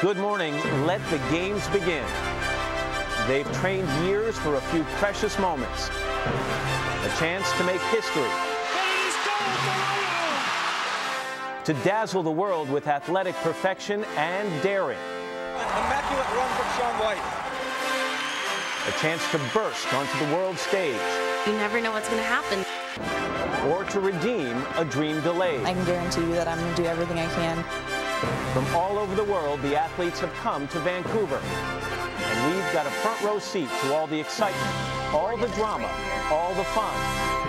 Good morning. Let the games begin. They've trained years for a few precious moments. A chance to make history. To dazzle the world with athletic perfection and daring. An immaculate run from Shaun White. A chance to burst onto the world stage. You never know what's going to happen. Or to redeem a dream delayed. I can guarantee you that I'm going to do everything I can. From all over the world, the athletes have come to Vancouver. And we've got a front row seat to all the excitement, all the drama, all the fun,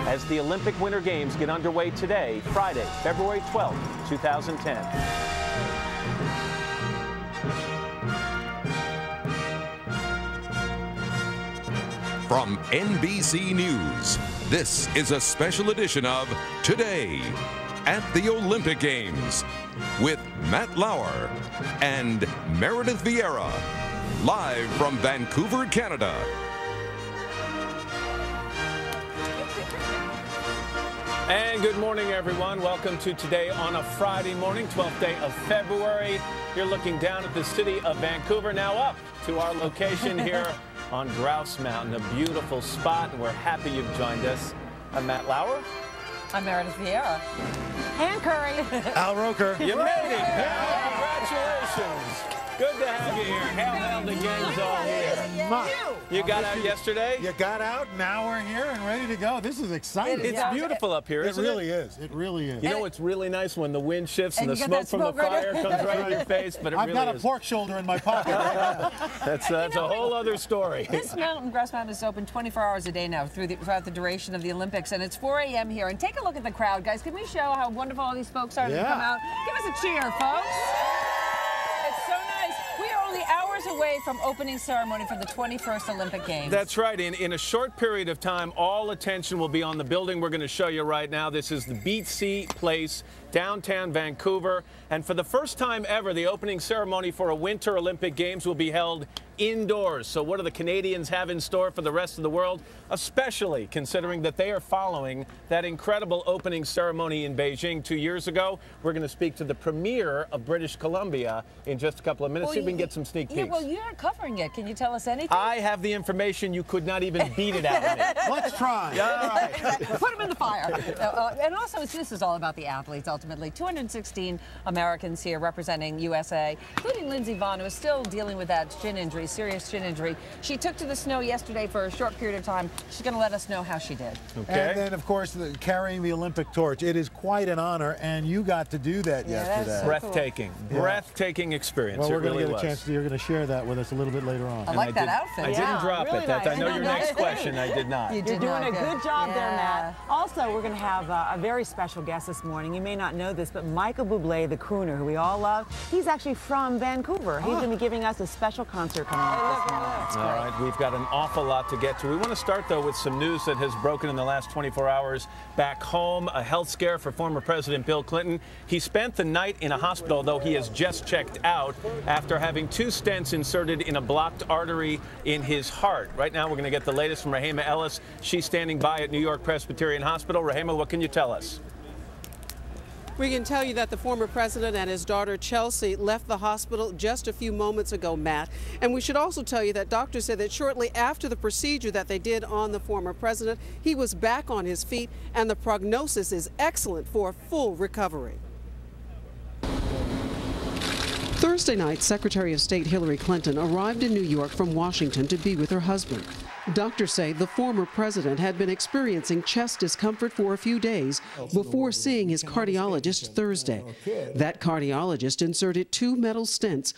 as the Olympic Winter Games get underway today, Friday, February 12th, 2010. From NBC News, this is a special edition of Today at the Olympic Games with Matt Lauer and Meredith Vieira, live from Vancouver, Canada. And good morning, everyone. Welcome to Today on a Friday morning, 12th day of February. You're looking down at the city of Vancouver, now up to our location here on Grouse Mountain, a beautiful spot, and we're happy you've joined us. I'm Matt Lauer. I'm Meredith Vieira. Ann Curry. Al Roker. You made it, pal. Congratulations. Good to have you here. Hell, the gang's all here. You got out yesterday? You got out, now we're here and ready to go. This is exciting. It's beautiful up here, isn't it? It really is. It really is. You know what's really nice when the wind shifts and the you smoke get from the that smoke fire right comes right in your face, but it I've really got a is. pork shoulder in my pocket right now. That's a whole other story. This mountain, Grouse Mountain, is open 24 hours a day now throughout the duration of the Olympics, and it's 4 a.m. here. And take a look at the crowd, guys. Can we show how wonderful all these folks are to come out? Give us a cheer, folks. It's so nice. We are only hours away from opening ceremony for the 21st Olympic Games. That's right. In a short period of time, all attention will be on the building we're going to show you right now. This is the BC Place, downtown Vancouver. And for the first time ever, the opening ceremony for a Winter Olympic Games will be held indoors. So what do the Canadians have in store for the rest of the world, especially considering that they are following that incredible opening ceremony in Beijing 2 years ago? We're going to speak to the Premier of British Columbia in just a couple of minutes. See if we can get some sneak peeks. Yeah, well, you're covering it. Can you tell us anything? I have the information. You could not even beat it out of me. Let's try. All right. Put them in the fire. And also, this is all about the athletes, ultimately. 216 Americans here representing USA, including Lindsey Vonn, who is still dealing with that shin injury, serious shin injury. She took to the snow yesterday for a short period of time. She's going to let us know how she did. Okay. And then, of course, carrying the Olympic torch. It is quite an honor, and you got to do that yesterday. So breathtaking. Cool. Breathtaking experience. Well, we're going to get a chance to, you're going to share that with us a little bit later on. I like that outfit. I didn't drop really it. nice. I know your next question. I did not. You You're did doing not a good. good job there, Yeah. Matt. Also, we're going to have a very special guest this morning. You may not know this, but Michael Bublé, the crooner, who we all love, he's actually from Vancouver. He's going to be giving us a special concert coming up this morning. All right, we've got an awful lot to get to. We want to start, though, with some news that has broken in the last 24 hours. Back home, a health scare for former President Bill Clinton. He spent the night in a hospital, though he has just checked out after having 2 stents inserted in a blocked artery in his heart. Right now, we're going to get the latest from Rahema Ellis. She's standing by at New York Presbyterian Hospital. Rahema, what can you tell us? We can tell you that the former president and his daughter Chelsea left the hospital just a few moments ago, Matt. And we should also tell you that doctors said that shortly after the procedure that they did on the former president, he was back on his feet and the prognosis is excellent for a full recovery. Thursday night, Secretary of State Hillary Clinton arrived in New York from Washington to be with her husband. Doctors say the former president had been experiencing chest discomfort for a few days before seeing his cardiologist Thursday. That cardiologist inserted 2 metal stents.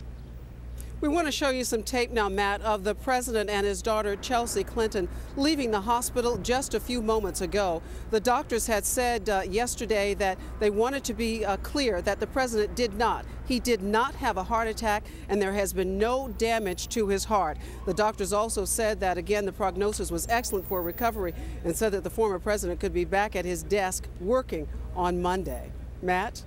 We want to show you some tape now, Matt, of the president and his daughter Chelsea Clinton leaving the hospital just a few moments ago. The doctors had said yesterday that they wanted to be clear that the president did not. He did not have a heart attack, and there has been no damage to his heart. The doctors also said that, again, the prognosis was excellent for recovery and said that the former president could be back at his desk working on Monday. Matt?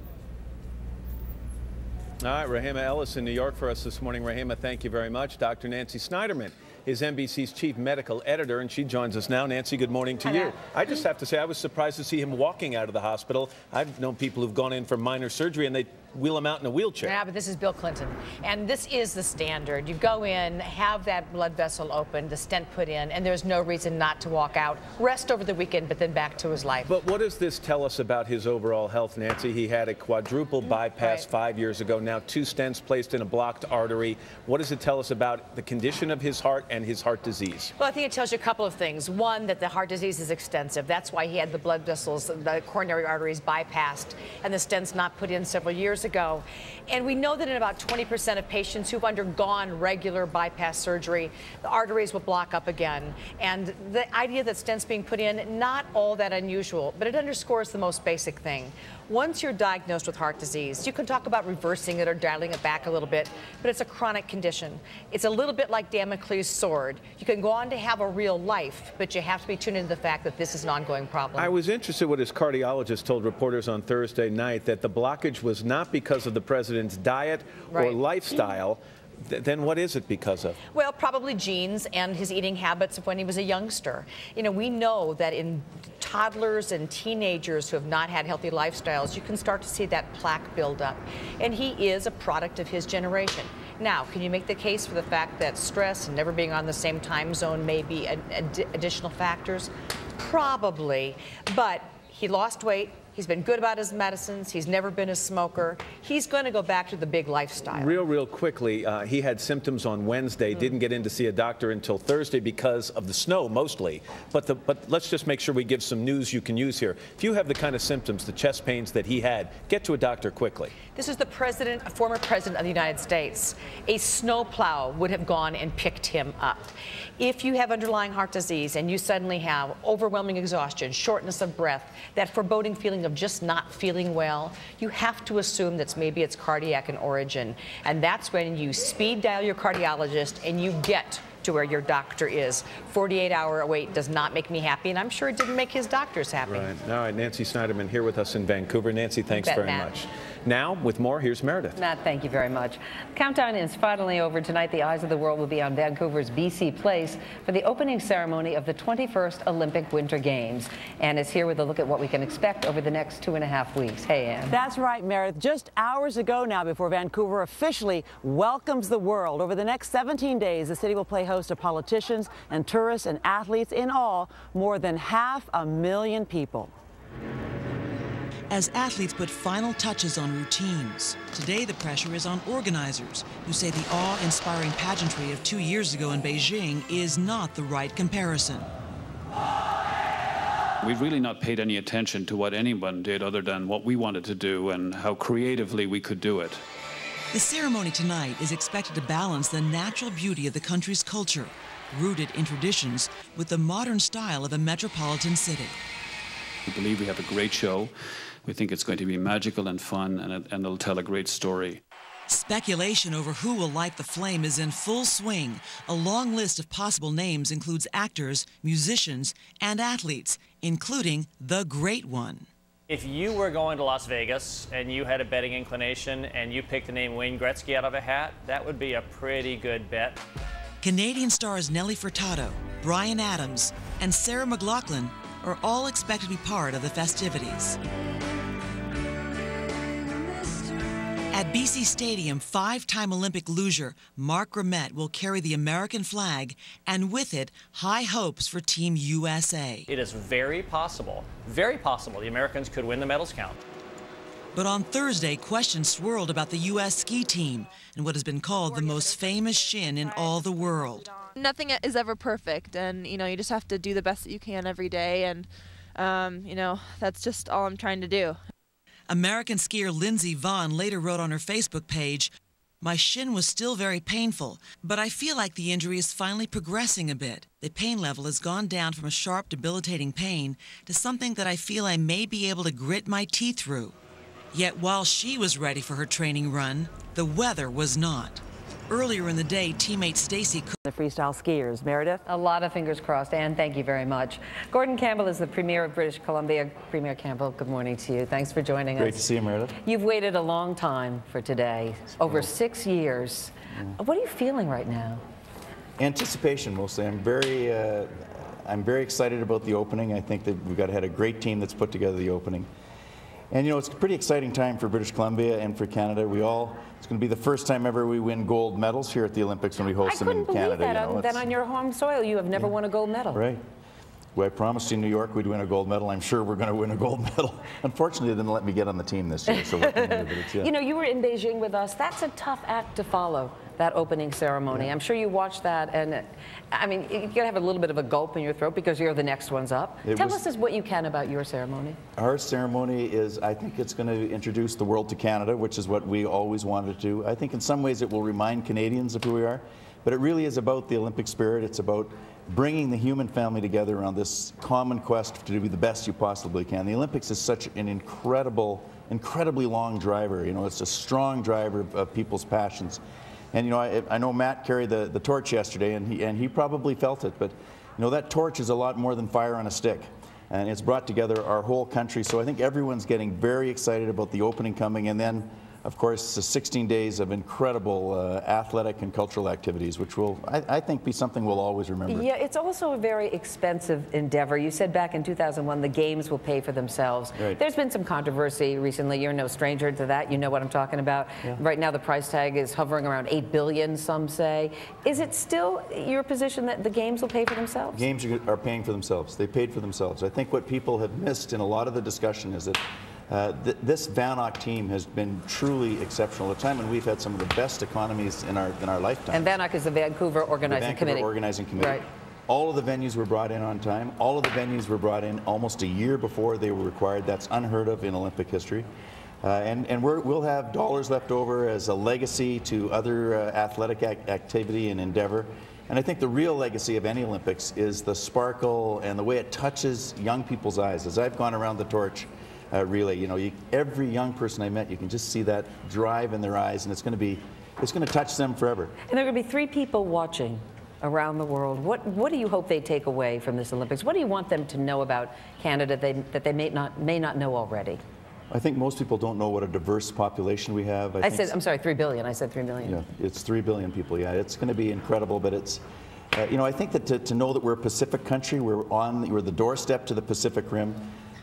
All right, Rahema Ellis in New York for us this morning. Rahema, thank you very much. Dr. Nancy Snyderman is NBC's chief medical editor, and she joins us now. Nancy, good morning to you. I just have to say I was surprised to see him walking out of the hospital. I've known people who've gone in for minor surgery, and they wheel him out in a wheelchair. Yeah, but this is Bill Clinton. And this is the standard. You go in, have that blood vessel opened, the stent put in, and there's no reason not to walk out, rest over the weekend, but then back to his life. But what does this tell us about his overall health, Nancy? He had a quadruple bypass 5 years ago, now 2 stents placed in a blocked artery. What does it tell us about the condition of his heart and his heart disease? Well, I think it tells you a couple of things. One, that the heart disease is extensive. That's why he had the blood vessels, the coronary arteries bypassed, and the stents not put in several years ago. And we know that in about 20% of patients who've undergone regular bypass surgery, the arteries will block up again. And the idea that stents being put in, not all that unusual, but it underscores the most basic thing. Once you're diagnosed with heart disease, you can talk about reversing it or dialing it back a little bit, but it's a chronic condition. It's a little bit like Damocles' sword. You can go on to have a real life, but you have to be tuned into the fact that this is an ongoing problem. I was interested what his cardiologist told reporters on Thursday night, that the blockage was not because of the president's diet or lifestyle. Then what is it because of? Well, probably genes and his eating habits of when he was a youngster. You know, we know that in toddlers and teenagers who have not had healthy lifestyles, you can start to see that plaque build up. And he is a product of his generation. Now, can you make the case for the fact that stress and never being on the same time zone may be additional factors? Probably, but he lost weight. He's been good about his medicines. He's never been a smoker. He's going to go back to the big lifestyle. Real quickly, he had symptoms on Wednesday, didn't get in to see a doctor until Thursday because of the snow mostly. But let's just make sure we give some news you can use here. If you have the kind of symptoms, the chest pains that he had, get to a doctor quickly. This is the president, a former president of the United States. A snowplow would have gone and picked him up. If you have underlying heart disease and you suddenly have overwhelming exhaustion, shortness of breath, that foreboding feeling of just not feeling well, you have to assume that maybe it's cardiac in origin. And that's when you speed dial your cardiologist and you get to where your doctor is. 48-hour wait does not make me happy, and I'm sure it didn't make his doctors happy. Right. All right, Nancy Snyderman here with us in Vancouver. Nancy, thanks very much. Now, with more, here's Meredith. Matt, thank you very much. Countdown is finally over. Tonight, the eyes of the world will be on Vancouver's BC Place for the opening ceremony of the 21st Olympic Winter Games. Anne is here with a look at what we can expect over the next 2.5 weeks. Hey, Anne. That's right, Meredith. Just hours ago now, before Vancouver officially welcomes the world, over the next 17 days, the city will play host to politicians and tourists and athletes. In all, more than 500,000 people. As athletes put final touches on routines, today the pressure is on organizers who say the awe-inspiring pageantry of 2 years ago in Beijing is not the right comparison. We've really not paid any attention to what anyone did other than what we wanted to do and how creatively we could do it. The ceremony tonight is expected to balance the natural beauty of the country's culture, rooted in traditions, with the modern style of a metropolitan city. We believe we have a great show. We think it's going to be magical and fun, and it'll tell a great story. Speculation over who will light the flame is in full swing. A long list of possible names includes actors, musicians, and athletes, including the Great One. If you were going to Las Vegas and you had a betting inclination and you picked the name Wayne Gretzky out of a hat, that would be a pretty good bet. Canadian stars Nelly Furtado, Bryan Adams, and Sarah McLachlan are all expected to be part of the festivities. At BC Stadium, 5-time Olympic luger Mark Grimmett will carry the American flag, and with it, high hopes for Team USA. It is very possible the Americans could win the medals count. But on Thursday, questions swirled about the U.S. ski team and what has been called the most famous shin in all the world. Nothing is ever perfect, and you just have to do the best that you can every day, and that's just all I'm trying to do. American skier Lindsey Vonn later wrote on her Facebook page, "My shin was still very painful, but I feel like the injury is finally progressing a bit. The pain level has gone down from a sharp, debilitating pain to something that I feel I may be able to grit my teeth through." Yet while she was ready for her training run, the weather was not. Earlier in the day, teammate Stacy Cook. The freestyle skiers. Meredith? A lot of fingers crossed. Anne, thank you very much. Gordon Campbell is the Premier of British Columbia. Premier Campbell, good morning to you. Thanks for joining us. Great to see you, Meredith. You've waited a long time for today, over 6 years. What are you feeling right now? Anticipation, mostly. I'm very excited about the opening. I think that we've had a great team that's put together the opening. And you know, it's a pretty exciting time for British Columbia and for Canada. It's going to be the first time ever we win gold medals here at the Olympics when we host them in Canada. I couldn't believe that, that on your home soil you have never won a gold medal. Right. Well, I promised in New York we'd win a gold medal. I'm sure we're going to win a gold medal. Unfortunately, they didn't let me get on the team this year, so what can we do? But it's, yeah. You know, you were in Beijing with us. That's a tough act to follow, that opening ceremony. Yeah. I'm sure you watched that, and I mean, you got to have a little bit of a gulp in your throat because you're the next ones up. Tell us what you can about your ceremony. Our ceremony is, I think it's going to introduce the world to Canada, which is what we always wanted to do. I think in some ways it will remind Canadians of who we are, but it really is about the Olympic spirit. It's about bringing the human family together around this common quest to do the best you possibly can. The Olympics is such an incredibly long driver. You know, it's a strong driver of people's passions. And you know, I know Matt carried the torch yesterday, and he probably felt it. But you know, that torch is a lot more than fire on a stick, and it's brought together our whole country. So I think everyone's getting very excited about the opening coming, and then, of course, 16 days of incredible athletic and cultural activities, which will, I think, be something we'll always remember. Yeah, it's also a very expensive endeavor. You said back in 2001 the games will pay for themselves. Right. There's been some controversy recently. You're no stranger to that. You know what I'm talking about. Yeah. Right now the price tag is hovering around $8 billion, some say. Is it still your position that the games will pay for themselves? Games are paying for themselves. They paid for themselves. I think what people have missed in a lot of the discussion is that this VANOC team has been truly exceptional. At a time when we've had some of the best economies in our lifetime. And VANOC is the Vancouver Organizing Committee. Organizing Committee. Right. All of the venues were brought in on time. All of the venues were brought in almost a year before they were required. That's unheard of in Olympic history. And we'll have dollars left over as a legacy to other athletic activity and endeavor. And I think the real legacy of any Olympics is the sparkle and the way it touches young people's eyes. As I've gone around the torch relay, you know, every young person I met, you can just see that drive in their eyes, and it's going to touch them forever. And there are going to be 3 people watching around the world. What do you hope they take away from this Olympics? What do you want them to know about Canada that they may not know already? I think most people don't know what a diverse population we have. I'm sorry, 3 billion. I said 3 million. Yeah, it's 3 billion people. Yeah, it's going to be incredible, but it's. You know, I think that to know that we're a Pacific country, we're the doorstep to the Pacific Rim.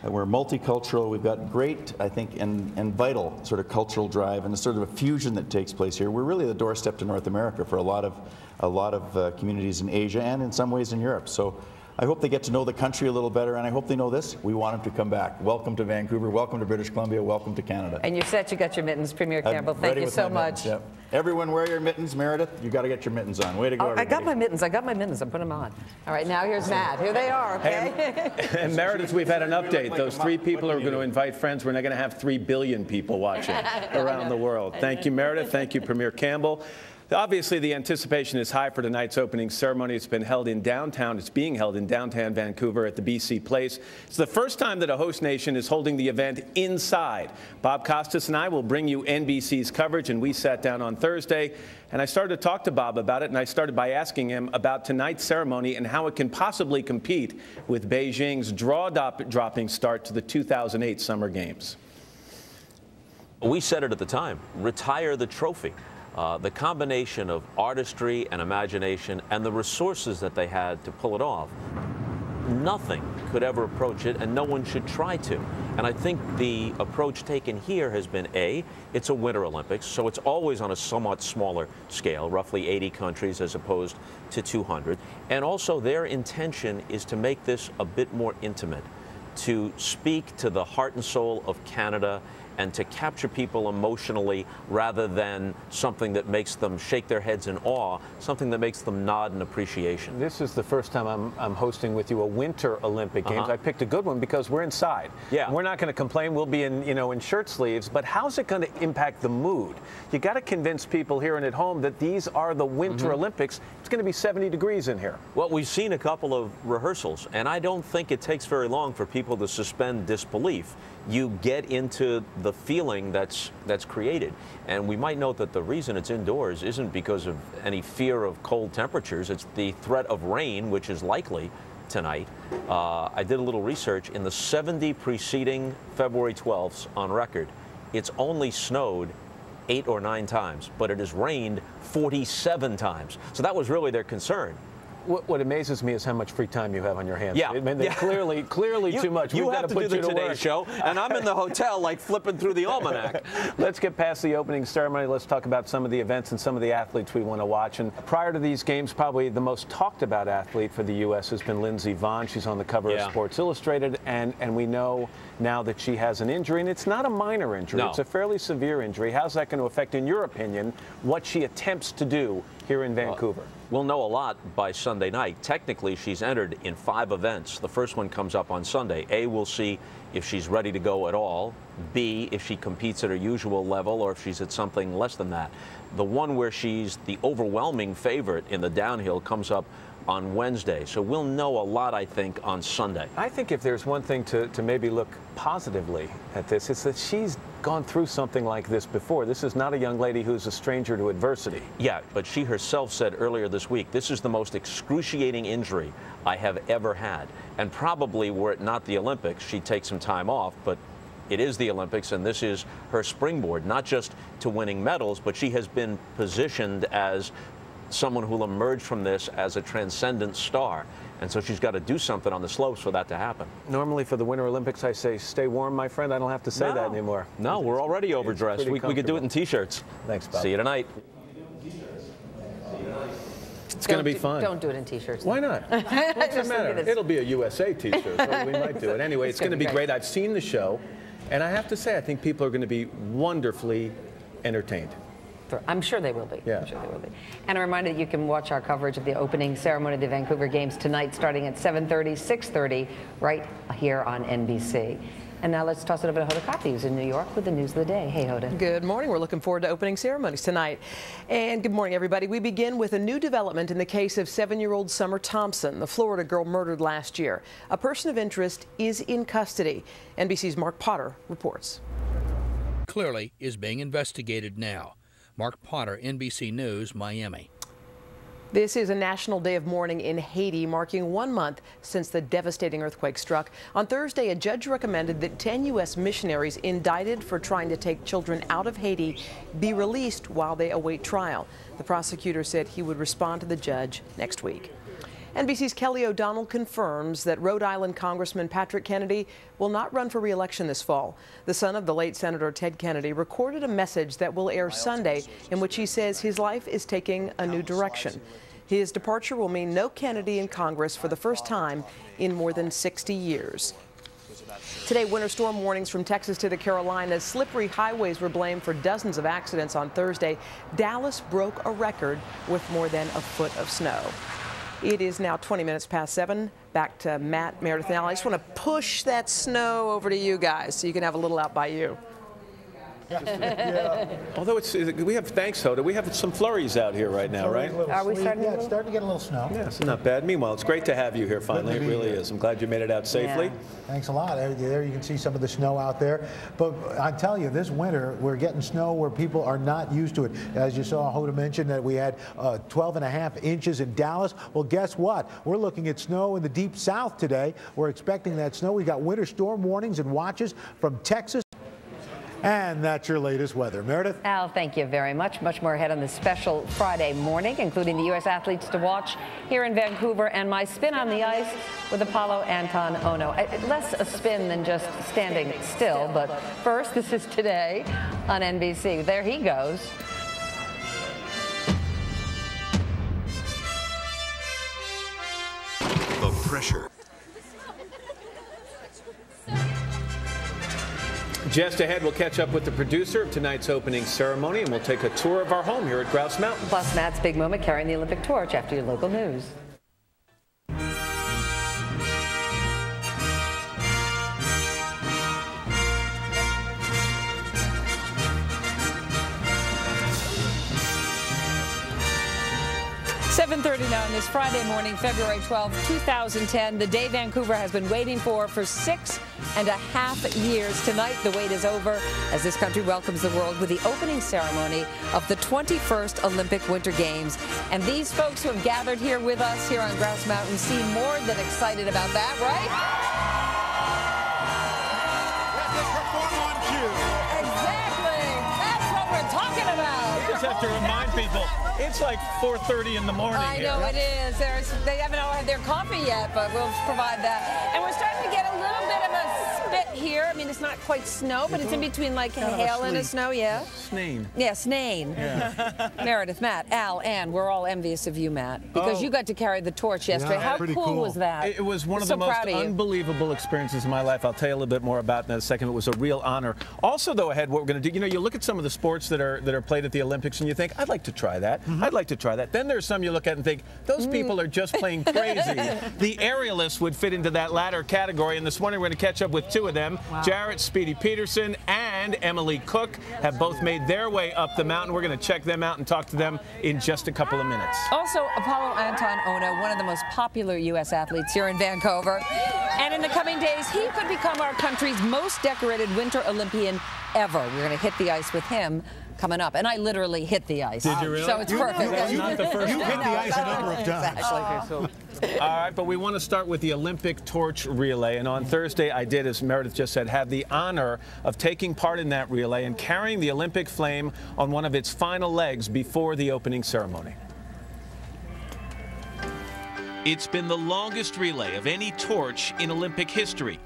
We're multicultural. We've got great, I think, and vital sort of cultural drive, and the sort of a fusion that takes place here. We're really the doorstep to North America for a lot of communities in Asia and in some ways in Europe. So I hope they get to know the country a little better, and I hope they know this. We want them to come back. Welcome to Vancouver. Welcome to British Columbia. Welcome to Canada. And you're set. You got your mittens, Premier Campbell. Thank you so much. Yep. Everyone wear your mittens. Meredith, you got to get your mittens on. Way to go, everybody. I got my mittens. I'm putting them on. All right, now here's Matt. Here they are, okay? And Meredith, we've had an update. Those 3 people are going to invite friends. We're not going to have 3 billion people watching around the world. Thank you, Meredith. Thank you, Premier Campbell. Obviously, the anticipation is high for tonight's opening ceremony. It's being held in downtown Vancouver at the BC Place. It's the first time that a host nation is holding the event inside. Bob Costas and I will bring you NBC's coverage, and we sat down on Thursday, and I started to talk to Bob about it, and I started by asking him about tonight's ceremony and how it can possibly compete with Beijing's jaw-dropping start to the 2008 Summer Games. We said it at the time, retire the trophy. The combination of artistry and imagination and the resources that they had to pull it off, nothing could ever approach it, and no one should try to. And I think the approach taken here has been, it's a Winter Olympics, so it's always on a somewhat smaller scale, roughly 80 countries as opposed to 200. And also their intention is to make this a bit more intimate, to speak to the heart and soul of Canada and to capture people emotionally rather than something that makes them shake their heads in awe, something that makes them nod in appreciation. This is the first time I'm hosting with you a Winter Olympic Games. I picked a good one because we're inside. Yeah. We're not going to complain. We'll be in shirt sleeves, but how's it going to impact the mood? You got to convince people here and at home that these are the Winter Olympics. It's going to be 70 degrees in here. Well, we've seen a couple of rehearsals, and I don't think it takes very long for people to suspend disbelief. You get into the feeling that's created. And we might note that the reason it's indoors isn't because of any fear of cold temperatures. It's the threat of rain, which is likely tonight. I did a little research. In the 70 preceding February 12ths on record, it's only snowed 8 or 9 times, but it has rained 47 times. So that was really their concern. What amazes me is how much free time you have on your hands. Yeah. I mean, clearly too much. You have to do the Today Show, and I'm in the hotel, like, flipping through the almanac. Let's get past the opening ceremony. Let's talk about some of the events and some of the athletes we want to watch. And prior to these games, probably the most talked about athlete for the U.S. has been Lindsey Vonn. She's on the cover of Sports Illustrated, and we know now that she has an injury, and it's not a minor injury. No. It's a fairly severe injury. How's that going to affect, in your opinion, what she attempts to do here in Vancouver? We'll know a lot by Sunday night. Technically, she's entered in 5 events. The first one comes up on Sunday. A, we'll see if she's ready to go at all. B, if she competes at her usual level or if she's at something less than that. The one where she's the overwhelming favorite in the downhill comes up on Wednesday. So we'll know a lot, I think, on Sunday. I think if there's one thing to maybe look positively at this, it's that she's gone through something like this before. This is not a young lady who's a stranger to adversity. Yeah, but she herself said earlier this week, this is the most excruciating injury I have ever had. And probably were it not the Olympics, she'd take some time off, but it is the Olympics, and this is her springboard, not just to winning medals, but she has been positioned as someone who will emerge from this as a transcendent star. And so she's got to do something on the slopes for that to happen. Normally for the Winter Olympics, I say, stay warm, my friend. I don't have to say that anymore. No, we're already overdressed. We could do it in T-shirts. Thanks, Bob. See you tonight. It's going to be fun. Don't do it in T-shirts. Why not? What's the matter? It'll be a USA T-shirt, so we might do it. Anyway, it's going to be great. I've seen the show, and I have to say, I think people are going to be wonderfully entertained. I'm sure they will be. Yeah. I'm sure they will be. And a reminder that you can watch our coverage of the opening ceremony of the Vancouver Games tonight, starting at 7:30, 6:30, right here on NBC. And now let's toss it over to Hoda Kotb, who's in New York with the news of the day. Hey, Hoda. Good morning. We're looking forward to opening ceremonies tonight. And good morning, everybody. We begin with a new development in the case of 7-year-old Summer Thompson, the Florida girl murdered last year. A person of interest is in custody. NBC's Mark Potter reports. Clearly is being investigated now. Mark Potter, NBC News, Miami. This is a national day of mourning in Haiti, marking 1 month since the devastating earthquake struck. On Thursday, a judge recommended that 10 U.S. missionaries indicted for trying to take children out of Haiti be released while they await trial. The prosecutor said he would respond to the judge next week. NBC's Kelly O'Donnell confirms that Rhode Island Congressman Patrick Kennedy will not run for re-election this fall. The son of the late Senator Ted Kennedy recorded a message that will air Sunday in which he says his life is taking a new direction. His departure will mean no Kennedy in Congress for the first time in more than 60 years. Today, winter storm warnings from Texas to the Carolinas. Slippery highways were blamed for dozens of accidents on Thursday. Dallas broke a record with more than a foot of snow. It is now 20 minutes past 7. Back to Matt, Meredith. Now, I just want to push that snow over to you guys so you can have a little out by you. Yeah. Although we have, thanks, Hoda, we have some flurries out here right now, right? Are we starting? Yeah, it's starting to get a little snow. Yeah, it's not bad. Meanwhile, it's great to have you here finally. It really is. I'm glad you made it out safely. Yeah. Thanks a lot. There you can see some of the snow out there. But I tell you, this winter, we're getting snow where people are not used to it. As you saw, Hoda mentioned that we had 12.5 inches in Dallas. Well, guess what? We're looking at snow in the deep south today. We're expecting that snow. We got winter storm warnings and watches from Texas. And that's your latest weather. Meredith? Al, thank you very much. Much more ahead on this special Friday morning, including the U.S. athletes to watch here in Vancouver and my spin on the ice with Apollo Anton Ohno. Less a spin than just standing still. But first, this is Today on NBC. There he goes. The pressure. Just ahead, we'll catch up with the producer of tonight's opening ceremony, and we'll take a tour of our home here at Grouse Mountain. Plus, Matt's big moment carrying the Olympic torch after your local news. 7:39 this Friday morning, February 12, 2010. The day Vancouver has been waiting for 6.5 years. Tonight, the wait is over as this country welcomes the world with the opening ceremony of the 21st Olympic Winter Games. And these folks who have gathered here with us here on Grouse Mountain seem more than excited about that, right? Exactly. That's what we're talking about. have to remind people, it's like 4:30 in the morning I know it is. They haven't all had their coffee yet, but we'll provide that. And we're starting to get a little bit of a spit here. I mean, it's not quite snow, but it's in between like hail and snow, yeah? Snain. Yeah, Snain. Yeah. Meredith, Matt, Al, Ann, we're all envious of you, Matt, because you got to carry the torch yesterday. How cool was that? It was one of the most unbelievable experiences of my life. I'll tell you a little bit more about it in a second. It was a real honor. Also, though, ahead, what we're going to do, you know, you look at some of the sports that are played at the Olympics and you think, I'd like to try that. I'd like to try that. Then there's some you look at and think, those people are just plain crazy. The aerialists would fit into that latter category, and this morning we're going to catch up with two of them. Wow. Jarrett Speedy Peterson and Emily Cook have both made their way up the mountain. We're going to check them out and talk to them in just a couple of minutes. Also, Apollo Anton Ono, one of the most popular U.S. athletes here in Vancouver. And in the coming days, he could become our country's most decorated Winter Olympian ever. We're going to hit the ice with him coming up. And I literally hit the ice. Did you really? So it's perfect. That's not the first time. You hit the ice a number of times. Exactly. All right, but we want to start with the Olympic torch relay. And on Thursday, I did, as Meredith just said, have the honor of taking part in that relay and carrying the Olympic flame on one of its final legs before the opening ceremony. It's been the longest relay of any torch in Olympic history.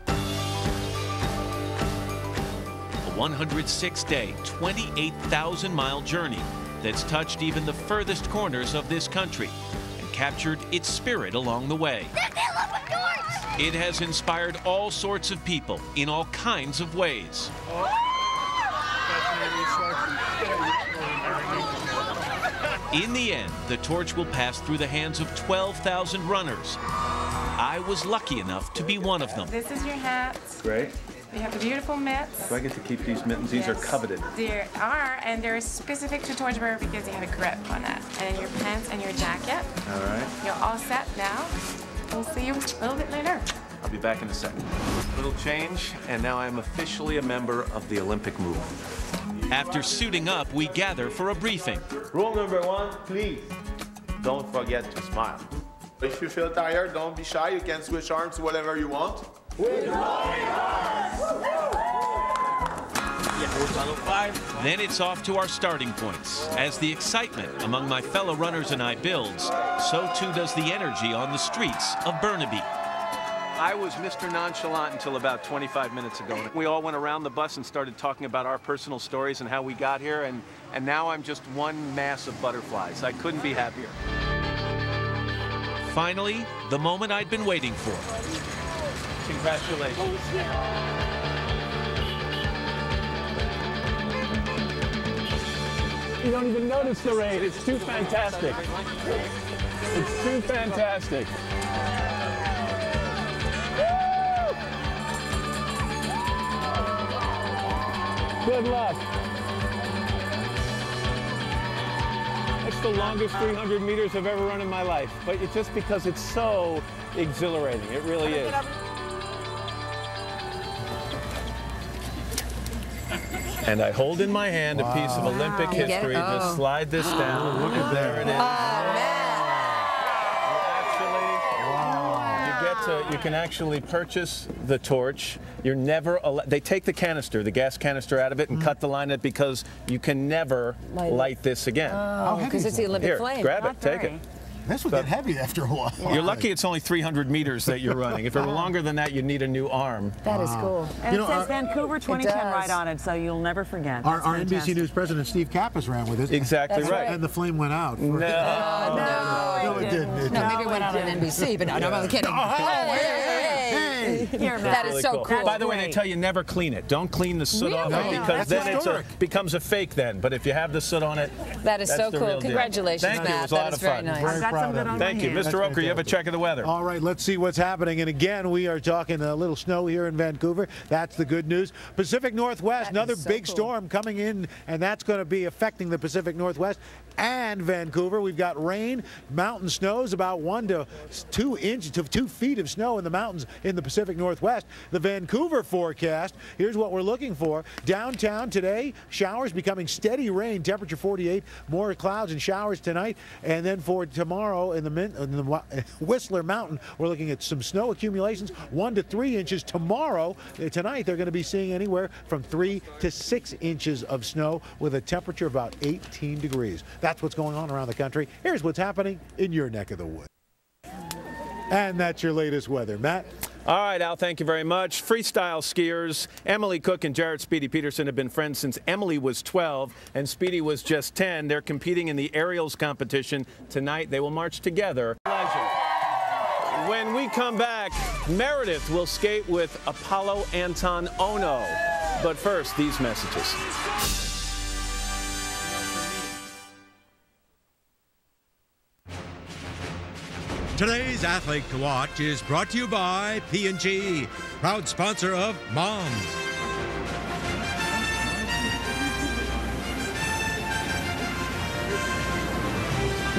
A 106-day, 28,000-mile journey that's touched even the furthest corners of this country and captured its spirit along the way. It has inspired all sorts of people in all kinds of ways. In the end, the torch will pass through the hands of 12,000 runners. I was lucky enough to be one of them. This is your hat. Great. We have the beautiful mitts. Do I get to keep these mittens? These are coveted. There are, and they're specific to torchbearer because they have a grip on it. And then your pants and your jacket. All right. You're all set now. We'll see you a little bit later. I'll be back in a second. Little change, and now I'm officially a member of the Olympic movement. After suiting up, we gather for a briefing. Rule number one, please don't forget to smile. If you feel tired, don't be shy. You can switch arms to whatever you want. Then it's off to our starting points. As the excitement among my fellow runners and I builds, so too does the energy on the streets of Burnaby. I was Mr. Nonchalant until about 25 minutes ago. We all went around the bus and started talking about our personal stories and how we got here, and now I'm just one mass of butterflies. I couldn't be happier. Finally, the moment I'd been waiting for. Congratulations. You don't even notice the rain. It's too fantastic. It's too fantastic. Good luck. It's the longest 300 meters I've ever run in my life, but it's just because it's so exhilarating. It really is. And I hold in my hand a piece of Olympic history. Just slide this down. Look at there it is. You can actually purchase the torch. You're never they take the canister, the gas canister out of it and cut the line in it because you can never light this again. Oh, because it's the Olympic flame. Here, grab it, take it. This would get heavy after a while. You're lucky it's only 300 meters that you're running. If it were longer than that, you'd need a new arm. That is cool. And it says Vancouver 2010 right on it, so you'll never forget. Our NBC News president, Steve Kappas, ran with it. Exactly right. And the flame went out. No, it didn't. No, maybe it went out on NBC, but no, I'm only kidding. That is so cool. By the way, they tell you never clean it. Don't clean the soot off it because then it becomes a fake then. But if you have the soot on it, that is so cool. Congratulations, Matt. Thank you. It was a lot of fun. Very proud of you. Thank you. Mr. Oker, you have a check of the weather. All right, let's see what's happening. And again, we are talking a little snow here in Vancouver. That's the good news. Pacific Northwest, another big storm coming in, and that's going to be affecting the Pacific Northwest and Vancouver. We've got rain, mountain snows, about 1 to 2 inches to 2 feet of snow in the mountains in the Pacific Pacific Northwest. The Vancouver forecast. Here's what we're looking for. Downtown today, showers becoming steady rain, temperature 48, more clouds and showers tonight. And then for tomorrow in the Whistler Mountain, we're looking at some snow accumulations, 1 to 3 inches. Tomorrow, tonight, they're going to be seeing anywhere from 3 to 6 inches of snow with a temperature of about 18 degrees. That's what's going on around the country. Here's what's happening in your neck of the woods. And that's your latest weather. Matt? All right, Al, thank you very much. Freestyle skiers Emily Cook and Jared Speedy Peterson have been friends since Emily was 12 and Speedy was just 10. They're competing in the aerials competition. Tonight, they will march together. Pleasure. When we come back, Meredith will skate with Apollo Anton Ono. But first, these messages. Today's Athlete to Watch is brought to you by P&G, proud sponsor of Moms.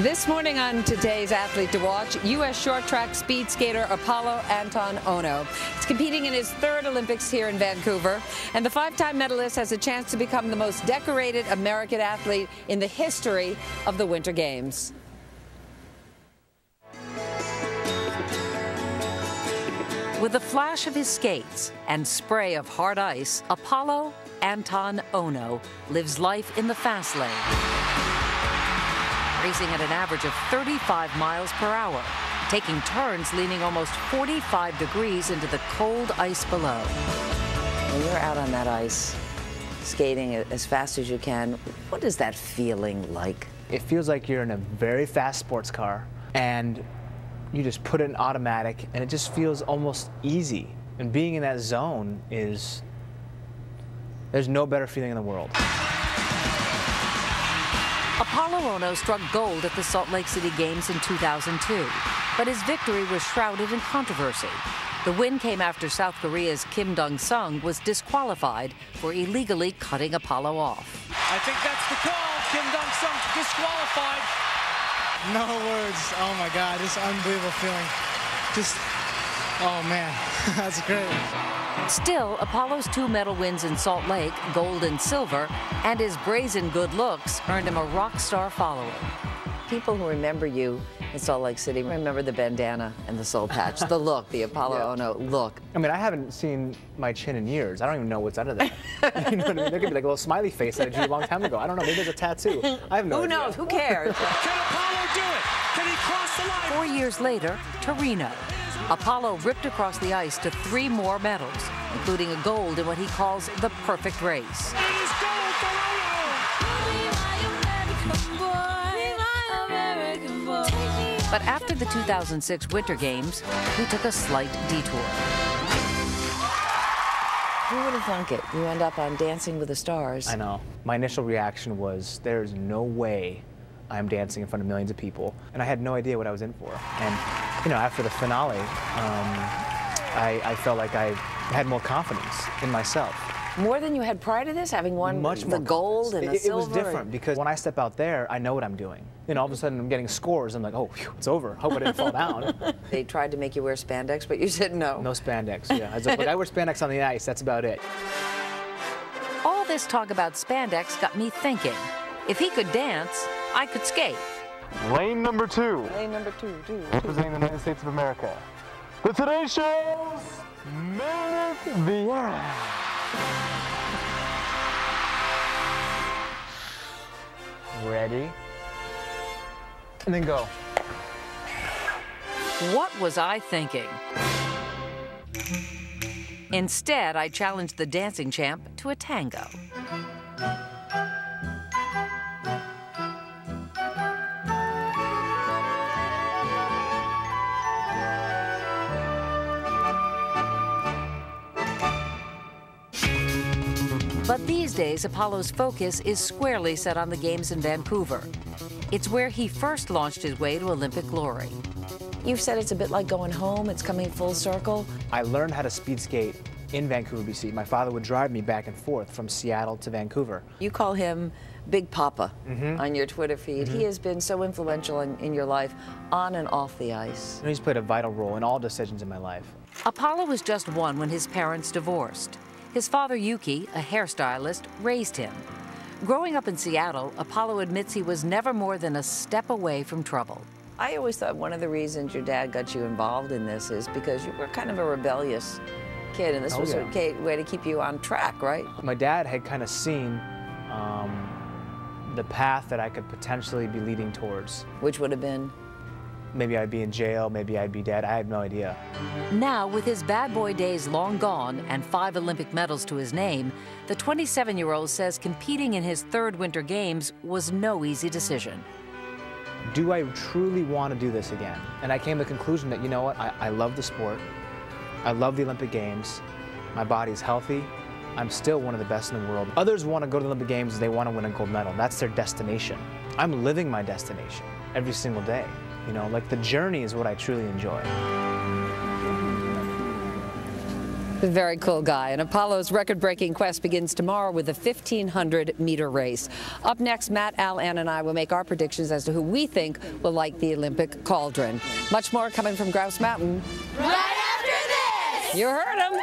This morning on today's Athlete to Watch, U.S. short track speed skater Apollo Anton Ono. He's competing in his 3rd Olympics here in Vancouver, and the 5-time medalist has a chance to become the most decorated American athlete in the history of the Winter Games. With a flash of his skates and spray of hard ice, Apollo Anton Ono lives life in the fast lane, racing at an average of 35 miles per hour, taking turns leaning almost 45 degrees into the cold ice below. When you're out on that ice, skating as fast as you can, what is that feeling like? It feels like you're in a very fast sports car, and you just put it in automatic, and it just feels almost easy. And being in that zone there's no better feeling in the world. Apollo Ono struck gold at the Salt Lake City Games in 2002, but his victory was shrouded in controversy. The win came after South Korea's Kim Dong-sung was disqualified for illegally cutting Apollo off. I think that's the call. Kim Dong-sung disqualified. No words. Oh my God, this unbelievable feeling. Just, oh man, that's great. Still, Apollo's 2 medal wins in Salt Lake, gold and silver, and his brazen good looks earned him a rock star following. People who remember you in Salt Lake City remember the bandana and the soul patch, the look, the Apollo Ono look. I mean, I haven't seen my chin in years. I don't even know what's under there. You know what I mean? There could be like a little smiley face that I drew a long time ago. I don't know. Maybe there's a tattoo. I have no idea. Who knows? Who cares? Can Apollo do it? Can he cross the line? 4 years later, Torino. Apollo ripped across the ice to 3 more medals, including a gold in what he calls the perfect race. It is gold for But after the 2006 Winter Games, he took a slight detour. Who would have thunk it? You end up on Dancing with the Stars. I know. My initial reaction was, there's no way I'm dancing in front of millions of people. And I had no idea what I was in for. And, you know, after the finale, I felt like I had more confidence in myself. More than you had prior to this, having won Much more the gold and the silver? It was different because when I step out there, I know what I'm doing. And all of a sudden, I'm getting scores. I'm like, oh, phew, it's over. Hope I didn't fall down. They tried to make you wear spandex, but you said no. No spandex, yeah. I was like, I wear spandex on the ice. That's about it. All this talk about spandex got me thinking. If he could dance, I could skate. Lane number 2. Lane number 2. Representing the United States of America. The Today Show's Meredith Vieira. Ready? And then go. What was I thinking? Instead, I challenged the dancing champ to a tango. But these days, Apollo's focus is squarely set on the Games in Vancouver. It's where he first launched his way to Olympic glory. You've said it's a bit like going home. It's coming full circle. I learned how to speed skate in Vancouver, BC. My father would drive me back and forth from Seattle to Vancouver. You call him Big Papa on your Twitter feed. He has been so influential in your life on and off the ice. He's played a vital role in all decisions in my life. Apollo was just 1 when his parents divorced. His father, Yuki, a hairstylist, raised him. Growing up in Seattle, Apollo admits he was never more than a step away from trouble. I always thought one of the reasons your dad got you involved in this is because you were kind of a rebellious kid, and this was a way to keep you on track, right? My dad had kind of seen the path that I could potentially be leading towards. Which would have been? Maybe I'd be in jail, maybe I'd be dead. I had no idea. Now, with his bad boy days long gone and 5 Olympic medals to his name, the 27-year-old says competing in his 3rd Winter Games was no easy decision. Do I truly want to do this again? And I came to the conclusion that, you know what, I love the sport. I love the Olympic Games. My body's healthy. I'm still one of the best in the world. Others want to go to the Olympic Games, they want to win a gold medal. That's their destination. I'm living my destination every single day. You know, like the journey is what I truly enjoy. Very cool guy. And Apollo's record-breaking quest begins tomorrow with a 1,500-meter race. Up next, Matt, Al, Ann, and I will make our predictions as to who we think will light the Olympic cauldron. Much more coming from Grouse Mountain. Right after this! You heard him.